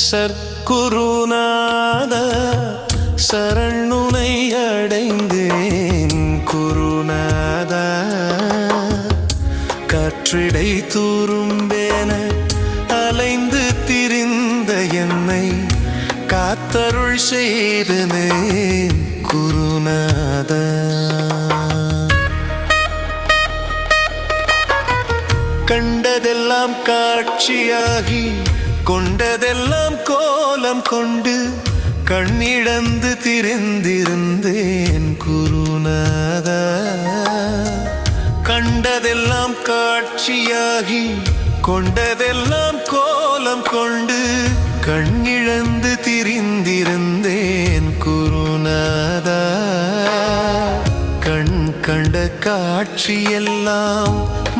சற்குருநாத சரணுனை அடைந்தேன் குருநாத. காற்றிடை தூரும்பேன அலைந்து திரிந்த என்னை காத்தருள் செய்தனேன் குருநாத. கண்டதெல்லாம் காட்சியாகி கொண்டதெல்லாம் கோலம் கொண்டு கண்ணிழந்து திரிந்திருந்தேன் குருநாத. கண்டதெல்லாம் காட்சியாகி கொண்டதெல்லாம் கோலம் கொண்டு கண்ணிழந்து திரிந்திருந்தேன் குருநாத. கண் கண்ட காட்சியெல்லாம்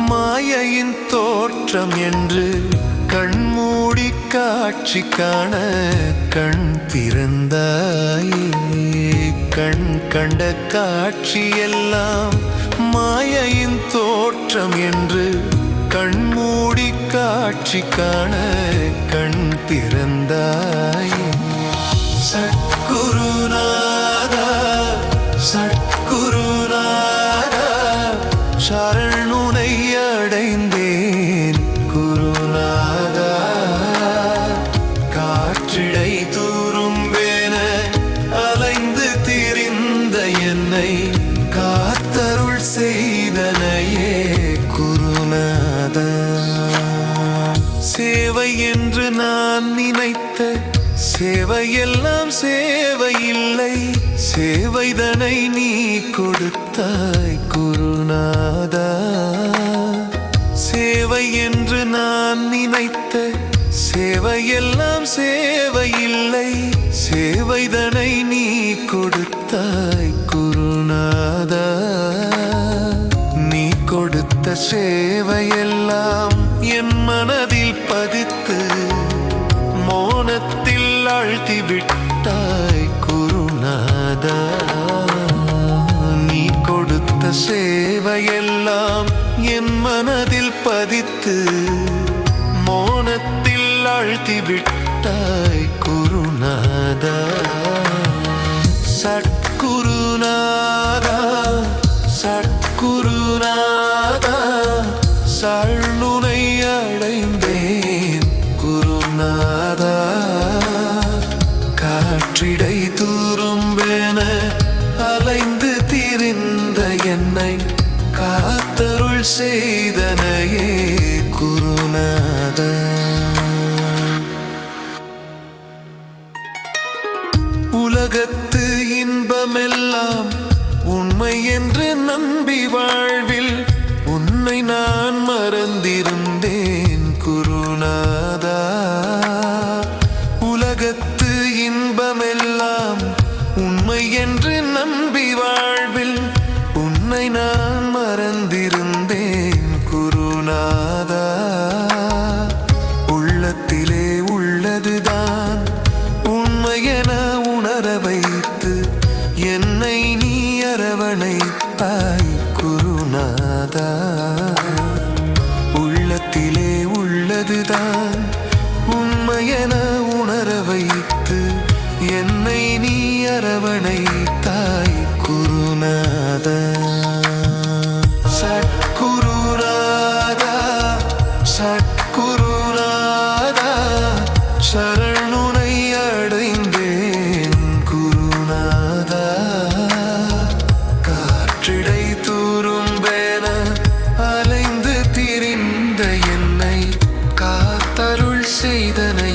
மாயையின் தோற்றம் என்று கண்மூடி காட்சி காண கண் திறந்தாயே. கண் கண்ட காட்சியெல்லாம் மாயையின் தோற்றம் என்று கண்மூடி காட்சி காண கண் திறந்தாயே. சத்குருநாதா சத்குருநாதா சரணுனை அடைந்தேன் குருநாதா. காற்றிடை தூரும்பேன அலைந்து திரிந்த என்னை காத்தருள் செய்தனையே குருநாதா. சேவை என்று நான் நினைத்த சேவையெல்லாம் சேவையில்லை, சேவைதனை நீ கொடுத்தாய் குருநாதா. சேவை என்று நான் நினைத்த சேவையெல்லாம் சேவையில்லை, சேவைதனை நீ கொடுத்தாய் குருநாதா. நீ கொடுத்த சேவையெல்லாம் என் மனதில் பதித்து மோனத்தில் ஆழ்த்தி விட்டாய் குருநாதா. நீ கொடுத்த சேவையெல்லாம் என் மனதில் பதித்து மோனத்தில் ஆழ்த்தி விட்டாய் குருநாதா. சத்குருநாதா சத்குருநாதா சரணுனை அடைந்தேன் குருநாதா. காற்றிடை தூரும்பேன அலைந்து திரிந்த என்னை காத்தருள் செய்தனையே குருநாதா. உலகத்து இன்பமெல்லாம் உண்மை என்று நம்பி வாழ்வில் உன்னை நான் மறந்திருந்தேன் குருநாதா. உலகத்து இன்பமெல்லாம் உண்மை என்று நம்பி வாழ்வில் உன்னை நான் மறந்திருந்தேன் குருநாதா. உள்ளத்திலே உள்ளதுதான் உண்மையென உணர வைத்து என்னை நீ அரவணைத்தாய் குருநாதா. உள்ளத்திலே உள்ளதுதான் உண்மையென உணர வைத்து என்னை நீ அரவணைத்தாய் குருநாதா. சத்குருநாதா சத்குருநாதா சரணுனை அடைந்தேன் குருநாதா. காற்றிடை தூரும்பேன அலைந்து திரிந்த என்னை காத்தருள் செய்தனை